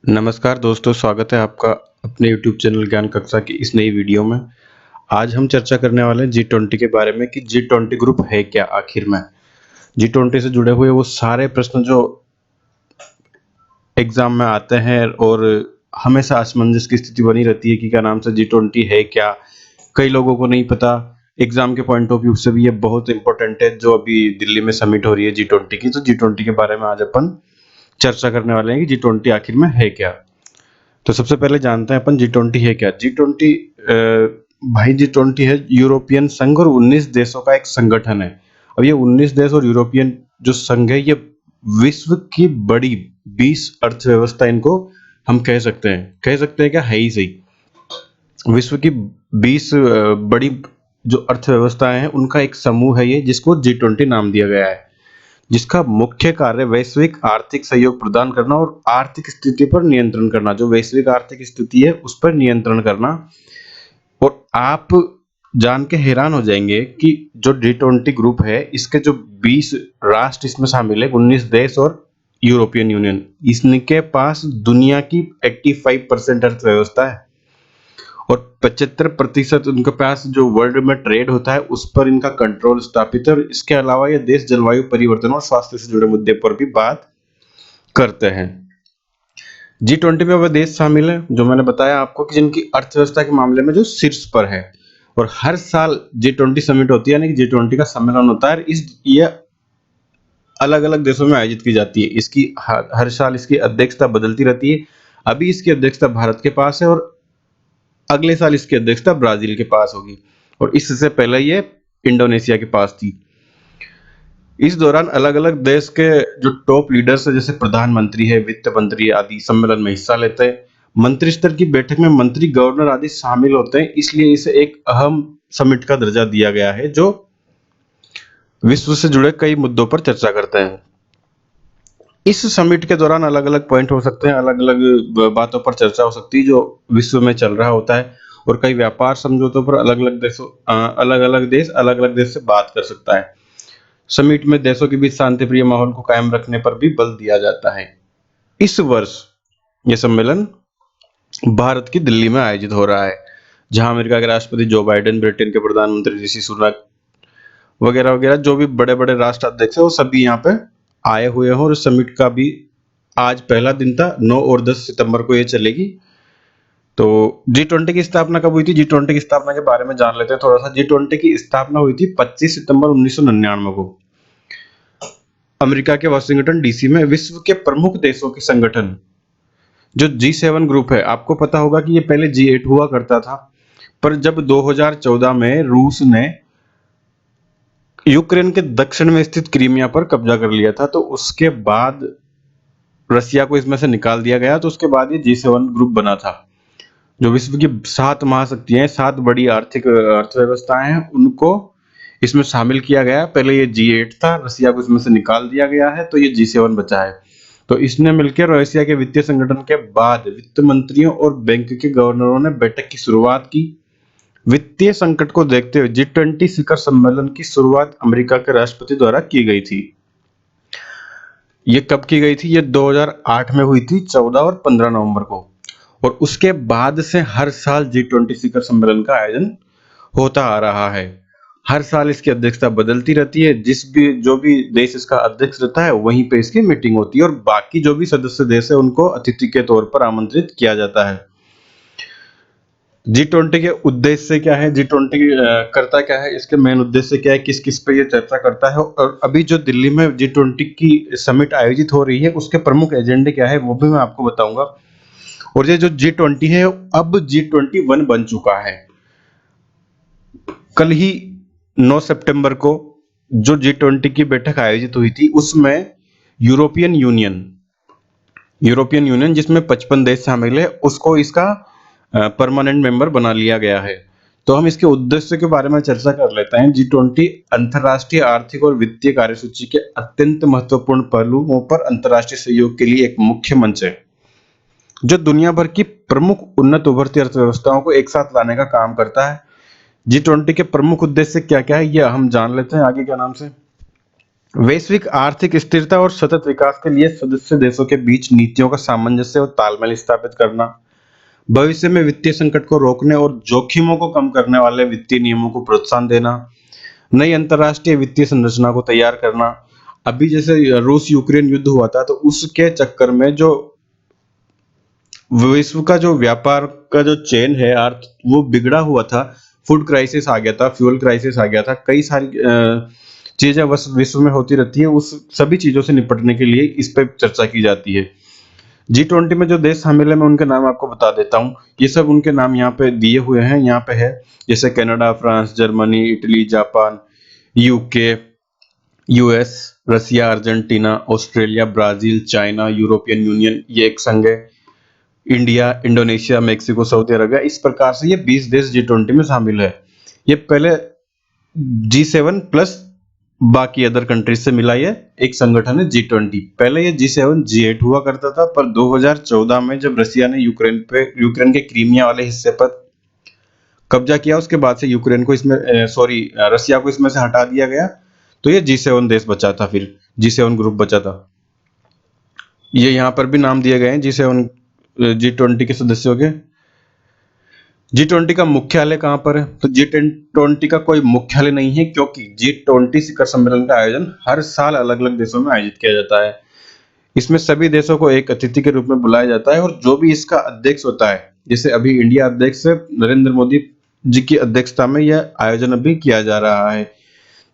नमस्कार दोस्तों, स्वागत है आपका अपने यूट्यूब चैनल ज्ञान कक्षा की इस नई वीडियो में। आज हम चर्चा करने वाले हैं जी20 के बारे में कि जी20 ग्रुप है क्या आखिर में। जी20 से जुड़े हुए वो सारे प्रश्न जो एग्जाम में आते हैं और हमेशा असमंजस की स्थिति बनी रहती है कि क्या नाम से जी20 है क्या, कई लोगों को नहीं पता। एग्जाम के पॉइंट ऑफ व्यू से भी ये बहुत इंपॉर्टेंट है जो अभी दिल्ली में समिट हो रही है जी20 की। तो जी20 के बारे में आज अपन चर्चा करने वाले हैं कि जी20 आखिर में है क्या। तो सबसे पहले जानते हैं अपन जी20 है क्या। जी20 भाई जी20 है यूरोपियन संघ और 19 देशों का एक संगठन है। अब ये 19 देश और यूरोपियन जो संघ है ये विश्व की बड़ी 20 अर्थव्यवस्था इनको हम कह सकते हैं क्या, है ही सही। विश्व की 20 बड़ी जो अर्थव्यवस्थाएं हैं उनका एक समूह है ये, जिसको जी20 नाम दिया गया है, जिसका मुख्य कार्य वैश्विक आर्थिक सहयोग प्रदान करना और आर्थिक स्थिति पर नियंत्रण करना। जो वैश्विक आर्थिक स्थिति है उस पर नियंत्रण करना। और आप जान के हैरान हो जाएंगे कि जो जी20 ग्रुप है इसके जो 20 राष्ट्र इसमें शामिल है, 19 देश और यूरोपियन यूनियन, इसके पास दुनिया की 85% अर्थव्यवस्था है और 75% उनके पास जो वर्ल्ड में ट्रेड होता है उस पर इनका कंट्रोल स्थापित है। और इसके अलावा ये देश जलवायु परिवर्तन और स्वास्थ्य से जुड़े मुद्दे पर भी बात करते हैं। जी20 में वह देश शामिल है जो मैंने बताया आपको कि जिनकी अर्थव्यवस्था के मामले में जो शीर्ष पर है। और हर साल जी20 समिट होती है, यानी कि जी20 का सम्मेलन होता है। ये अलग अलग देशों में आयोजित की जाती है। इसकी हर साल इसकी अध्यक्षता बदलती रहती है। अभी इसकी अध्यक्षता भारत के पास है और अगले साल इसकी अध्यक्षता ब्राजील के पास होगी और इससे पहले ये इंडोनेशिया के पास थी। इस दौरान अलग अलग देश के जो टॉप लीडर्स है, जैसे प्रधानमंत्री है, वित्त मंत्री आदि सम्मेलन में हिस्सा लेते हैं। मंत्री स्तर की बैठक में मंत्री, गवर्नर आदि शामिल होते हैं, इसलिए इसे एक अहम समिट का दर्जा दिया गया है जो विश्व से जुड़े कई मुद्दों पर चर्चा करते हैं। इस समिट के दौरान अलग अलग पॉइंट हो सकते हैं, अलग अलग बातों पर चर्चा हो सकती है जो विश्व में चल रहा होता है। और कई व्यापार समझौतों पर अलग अलग देश से बात कर सकता है। समिट में देशों के बीच शांतिप्रिय माहौल को कायम रखने पर भी बल दिया जाता है। इस वर्ष यह सम्मेलन भारत की दिल्ली में आयोजित हो रहा है, जहां अमेरिका के राष्ट्रपति जो बाइडेन, ब्रिटेन के प्रधानमंत्री ऋषि सुनक वगैरह वगैरह जो भी बड़े बड़े राष्ट्राध्यक्ष है वो सभी यहाँ पे आए हुए हैं। और समिट का भी आज पहला दिन था, 9 और 10 सितंबर को ये चलेगी। तो जी20 की स्थापना कब हुई थी, जी20 की स्थापना के बारे में जान लेते हैं थोड़ा सा। जी20 की स्थापना हुई थी 25 सितंबर 1999 को अमेरिका के वाशिंगटन डीसी में। विश्व के प्रमुख देशों के संगठन जो जी7 ग्रुप है, आपको पता होगा कि ये पहले जी8 हुआ करता था, पर जब 2014 में रूस ने यूक्रेन के दक्षिण में स्थित क्रीमिया पर कब्जा कर लिया था, तो उसके बाद रसिया को इसमें से निकाल दिया गया। तो उसके बाद ये जी7 ग्रुप बना था। जो विश्व की 7 महाशक्तियां, 7 बड़ी आर्थिक अर्थव्यवस्थाएं हैं, उनको इसमें शामिल किया गया। पहले ये जी8 था, रसिया को इसमें से निकाल दिया गया है, तो ये जी7 बचा है। तो इसने मिलकर रशिया के वित्तीय संगठन के बाद वित्त मंत्रियों और बैंक के गवर्नरों ने बैठक की शुरुआत की। वित्तीय संकट को देखते हुए जी20 शिखर सम्मेलन की शुरुआत अमेरिका के राष्ट्रपति द्वारा की गई थी। ये कब की गई थी, ये 2008 में हुई थी, 14 और 15 नवंबर को। और उसके बाद से हर साल जी20 शिखर सम्मेलन का आयोजन होता आ रहा है। हर साल इसकी अध्यक्षता बदलती रहती है। जो भी देश इसका अध्यक्ष रहता है वहीं पे इसकी मीटिंग होती है और बाकी जो भी सदस्य देश है उनको अतिथि के तौर पर आमंत्रित किया जाता है। जी20 के उद्देश्य क्या है, जी20 करता क्या है, इसके मेन उद्देश्य क्या है, किस किस पे ये चर्चा करता है, और अभी जो दिल्ली में जी20 की समिट आयोजित हो रही है उसके प्रमुख एजेंडे क्या है वो भी मैं आपको बताऊंगा। और ये जो जी20 है अब जी21 बन चुका है। कल ही 9 सितंबर को जो जी20 की बैठक आयोजित हुई थी उसमें यूरोपियन यूनियन जिसमें 55 देश शामिल है, उसको इसका परमानेंट मेंबर बना लिया गया है। तो हम इसके उद्देश्य के बारे में चर्चा कर लेते हैं। जी20 अंतरराष्ट्रीय आर्थिक और वित्तीय कार्यसूची के अत्यंत महत्वपूर्ण पहलुओं पर अंतरराष्ट्रीय सहयोग के लिए एक मुख्य मंच है जो दुनिया भर की प्रमुख उन्नत उभरती अर्थव्यवस्थाओं को एक साथ लाने का काम करता है। जी20 के प्रमुख उद्देश्य क्या क्या है यह हम जान लेते हैं आगे क्या नाम से। वैश्विक आर्थिक स्थिरता और सतत विकास के लिए सदस्य देशों के बीच नीतियों का सामंजस्य और तालमेल स्थापित करना, भविष्य में वित्तीय संकट को रोकने और जोखिमों को कम करने वाले वित्तीय नियमों को प्रोत्साहन देना, नई अंतर्राष्ट्रीय वित्तीय संरचना को तैयार करना। अभी जैसे रूस यूक्रेन युद्ध हुआ था, तो उसके चक्कर में जो विश्व का जो व्यापार का जो चेन है अर्थ, वो बिगड़ा हुआ था। फूड क्राइसिस आ गया था, फ्यूल क्राइसिस आ गया था, कई सारी चीजें बस विश्व में होती रहती है। उस सभी चीजों से निपटने के लिए इस पे चर्चा की जाती है। G20 में जो देश शामिल है, मैं उनके नाम आपको बता देता हूँ। ये सब उनके नाम यहाँ पे दिए हुए हैं, यहाँ पे है जैसे Canada, France, Germany, Italy, Japan, UK, US, Russia, Argentina, Australia, Brazil, China, European Union, ये एक संघ है, India, Indonesia, Mexico, Saudi Arabia. इस प्रकार से ये 20 देश G20 में शामिल है। ये पहले G7 प्लस बाकी अदर कंट्रीज से मिला ये एक संगठन है G20। पहले ये G7 G8 हुआ करता था, पर 2014 में जब रसिया ने यूक्रेन के क्रीमिया वाले हिस्से पर कब्जा किया, उसके बाद से यूक्रेन को इसमें रसिया को इसमें से हटा दिया गया। तो ये G7 देश बचा था, फिर G7 ग्रुप बचा था। ये यहाँ पर भी नाम दिए गए हैं G7 G20 के सदस्यों के। G20 का मुख्यालय कहाँ पर है? तो G20 का कोई मुख्यालय नहीं है, क्योंकि G20 शिखर सम्मेलन का आयोजन हर साल अलग अलग देशों में आयोजित किया जाता है। इसमें सभी देशों को एक अतिथि के रूप में बुलाया जाता है, और जो भी इसका अध्यक्ष होता है, जैसे अभी इंडिया अध्यक्ष है, नरेंद्र मोदी जी की अध्यक्षता में यह आयोजन अभी किया जा रहा है।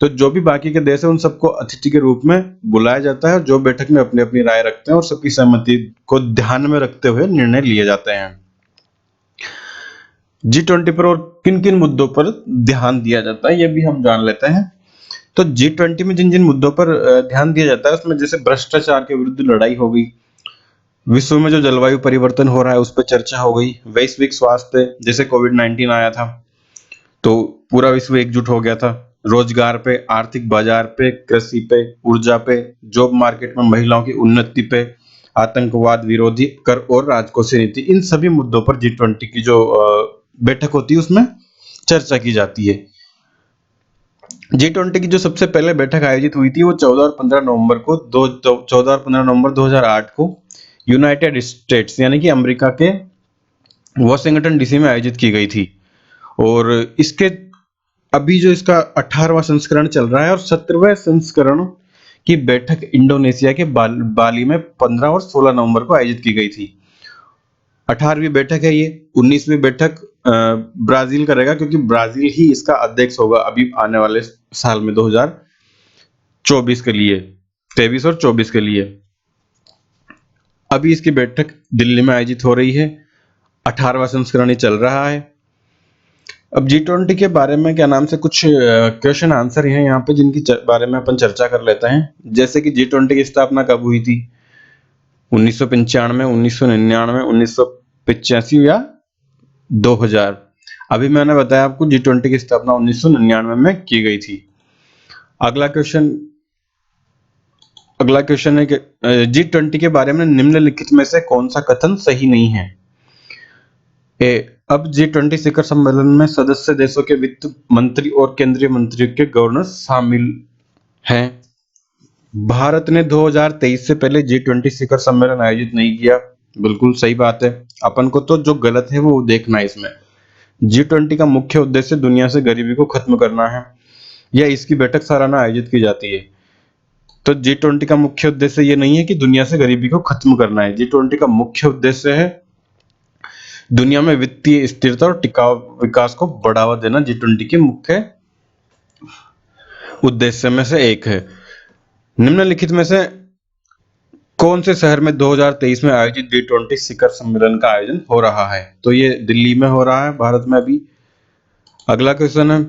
तो जो भी बाकी के देश है, उन सबको अतिथि के रूप में बुलाया जाता है, और जो बैठक में अपनी अपनी राय रखते हैं और सबकी सहमति को ध्यान में रखते हुए निर्णय लिए जाते हैं। G20 पर और किन किन मुद्दों पर ध्यान दिया जाता है, ये भी हम जान लेते हैं। तो G20 में जिन जिन मुद्दों पर ध्यान दिया जाता है, उसमें जैसे भ्रष्टाचार के विरुद्ध लड़ाई हो गई, विश्व में जो जलवायु परिवर्तन हो रहा है उस पर चर्चा हो गई, वैश्विक स्वास्थ्य, जैसे कोविड-19 आया था तो पूरा विश्व एकजुट हो गया था, रोजगार पे, आर्थिक बाजार पे, कृषि पे, ऊर्जा पे, जॉब मार्केट में महिलाओं की उन्नति पे, आतंकवाद विरोधी कर और राजकोषीय नीति, इन सभी मुद्दों पर G20 की जो बैठक होती है उसमें चर्चा की जाती है। G20 की जो सबसे पहले बैठक आयोजित हुई थी वो 14 और 15 नवंबर को 14 और 15 नवंबर 2008 को यूनाइटेड स्टेट्स यानी कि अमेरिका के वॉशिंगटन डीसी में आयोजित की गई थी। और इसके अभी जो इसका 18वां संस्करण चल रहा है, और 17वें संस्करण की बैठक इंडोनेशिया के बाली में 15 और 16 नवंबर को आयोजित की गई थी। 18वीं बैठक है ये। 19वीं बैठक ब्राजील करेगा, क्योंकि ब्राजील ही इसका अध्यक्ष होगा अभी आने वाले साल में 2024 के लिए, 23 और 24 के लिए। अभी इसकी बैठक दिल्ली में आयोजित हो रही है, 18वां संस्करण ही चल रहा है। अब G20 के बारे में क्या नाम से कुछ क्वेश्चन आंसर हैं यहाँ पे, जिनकी बारे में अपन चर्चा कर लेते हैं। जैसे कि G20 की स्थापना कब हुई थी? 1995, 1999, 1985 या 2000। अभी मैंने बताया आपको G20 की स्थापना 1999 में की गई थी। अगला क्वेश्चन है कि G20 के बारे में निम्नलिखित में से कौन सा कथन सही नहीं है? ए, अब G20 शिखर सम्मेलन में सदस्य देशों के वित्त मंत्री और केंद्रीय मंत्रियों के गवर्नर शामिल हैं। भारत ने 2023 से पहले G20 शिखर सम्मेलन आयोजित नहीं किया। बिल्कुल सही बात है। अपन को तो जो गलत है वो देखना है इसमें। G20 का मुख्य उद्देश्य दुनिया से गरीबी को खत्म करना है, या इसकी बैठक सालाना आयोजित की जाती है। तो G20 का मुख्य उद्देश्य ये नहीं है कि दुनिया से गरीबी को खत्म करना है। G20 का मुख्य उद्देश्य है दुनिया में वित्तीय स्थिरता और टिकाऊ विकास को बढ़ावा देना। G20 के मुख्य उद्देश्य में से एक है। निम्नलिखित में से कौन से शहर में 2023 में आयोजित G20 शिखर सम्मेलन का आयोजन हो रहा है? तो ये दिल्ली में हो रहा है, भारत में अभी। अगला क्वेश्चन है,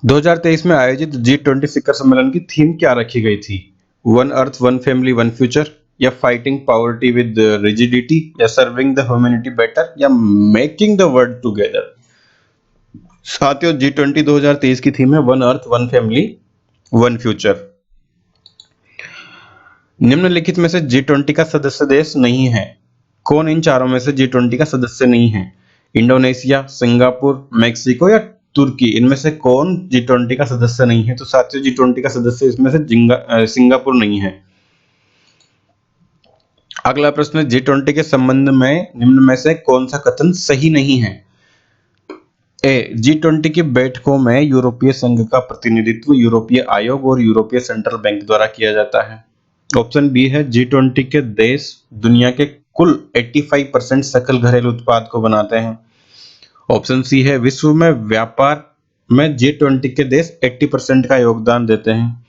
2023 में आयोजित G20 शिखर सम्मेलन की थीम क्या रखी गई थी? One earth, one family, one future, या फाइटिंग पॉवर्टी विद रिजिडिटी, या सर्विंग द ह्यूमैनिटी बेटर, या मेकिंग द वर्ल्ड टुगेदर। साथियों, G20 2023 की थीम है one earth, one family, one future. निम्नलिखित में से G20 का सदस्य देश नहीं है। कौन इन चारों में से G20 का सदस्य नहीं है? इंडोनेशिया, सिंगापुर, मेक्सिको, या तुर्की, इनमें से कौन G20 का सदस्य नहीं है? तो साथियों G20 का सदस्य इसमें से सिंगापुर नहीं है। अगला प्रश्न है G20 के संबंध में निम्न में से कौन सा कथन सही नहीं है? ए, G20 की बैठकों में यूरोपीय संघ का प्रतिनिधित्व यूरोपीय आयोग और यूरोपीय सेंट्रल बैंक द्वारा किया जाता है। ऑप्शन बी है G20 के देश दुनिया के कुल 85% सकल घरेलू उत्पाद को बनाते हैं। ऑप्शन सी है विश्व में व्यापार में G20 के देश 80% का योगदान देते हैं।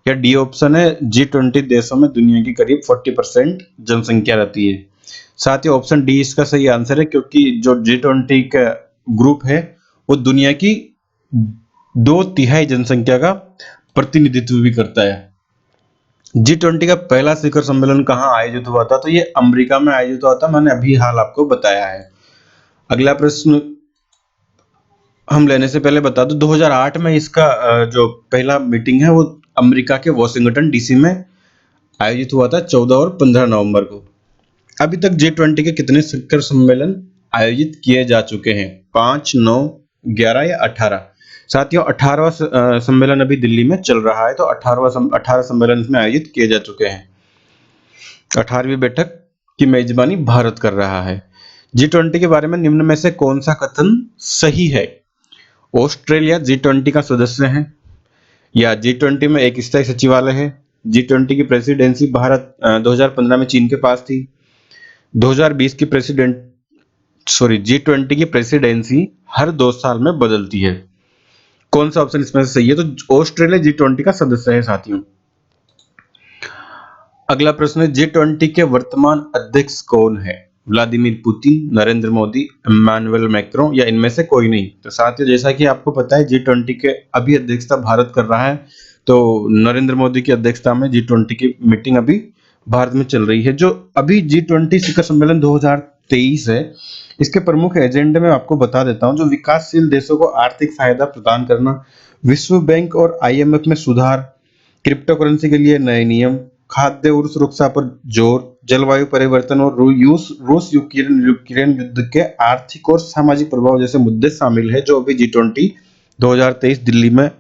या डी ऑप्शन है G20 देशों में दुनिया की करीब 40% जनसंख्या रहती है। साथ ही ऑप्शन डी इसका सही आंसर है, क्योंकि जो G20 का ग्रुप है वो दुनिया की 2/3 जनसंख्या का प्रतिनिधित्व भी करता है। G20 का पहला शिखर सम्मेलन कहाँ आयोजित हुआ था? तो ये अमेरिका में आयोजित हुआ था, मैंने अभी हाल आपको बताया है। अगला प्रश्न हम लेने से पहले बता दूं 2008 में इसका जो पहला मीटिंग है वो अमेरिका के वॉशिंगटन डीसी में आयोजित हुआ था 14 और 15 नवंबर को। अभी तक G20 के कितने शिखर सम्मेलन आयोजित किए जा चुके हैं? 5, 9, 11 या 18? साथियों 18वां सम्मेलन अभी दिल्ली में चल रहा है, तो 18 सम्मेलन इसमें आयोजित किए जा चुके हैं। 18वीं बैठक की मेजबानी भारत कर रहा है। G20 के बारे में निम्न में से कौन सा कथन सही है? ऑस्ट्रेलिया G20 का सदस्य है, या G20 में एक स्थायी सचिवालय है। G20 की प्रेसिडेंसी भारत 2015 में चीन के पास थी। 2020 की G20 की प्रेसिडेंसी हर 2 साल में बदलती है। कौन सा ऑप्शन इसमें से सही है? तो ऑस्ट्रेलिया G20 का सदस्य है साथियों। अगला प्रश्न है G20 के वर्तमान अध्यक्ष कौन है? Vladimir Putin, Narendra Modi, Emmanuel Macron या इनमें से कोई नहीं? तो साथियों जैसा कि आपको पता है G20 के अभी अध्यक्षता भारत कर रहा है, तो नरेंद्र मोदी की अध्यक्षता में G20 की मीटिंग अभी भारत में चल रही है। जो अभी G20 शिखर सम्मेलन 2023 है, इसके प्रमुख एजेंडे में आपको बता देता हूं। जो विकासशील देशों को आर्थिक सहायता प्रदान करना, विश्व बैंक और IMF में सुधार, क्रिप्टो करेंसी के लिए नए नियम, खाद्य और सुरक्षा पर जोर, जलवायु परिवर्तन और रूस यूक्रेन युद्ध के आर्थिक और सामाजिक प्रभाव जैसे मुद्दे शामिल है, जो अभी G20 2023 दिल्ली में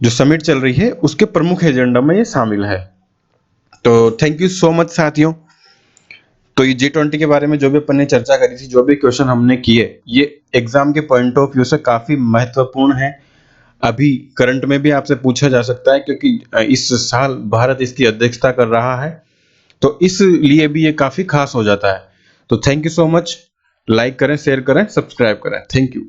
जो समिट चल रही है उसके प्रमुख एजेंडा में ये शामिल है। तो थैंक यू सो मच साथियों। तो ये G20 के बारे में जो भी अपन ने चर्चा करी थी, जो भी क्वेश्चन हमने किए, ये एग्जाम के पॉइंट ऑफ व्यू से काफी महत्वपूर्ण है। अभी करंट में भी आपसे पूछा जा सकता है, क्योंकि इस साल भारत इसकी अध्यक्षता कर रहा है, तो इसलिए भी ये काफी खास हो जाता है। तो thank you so much. Like करें, शेयर करें, सब्सक्राइब करें। Thank you.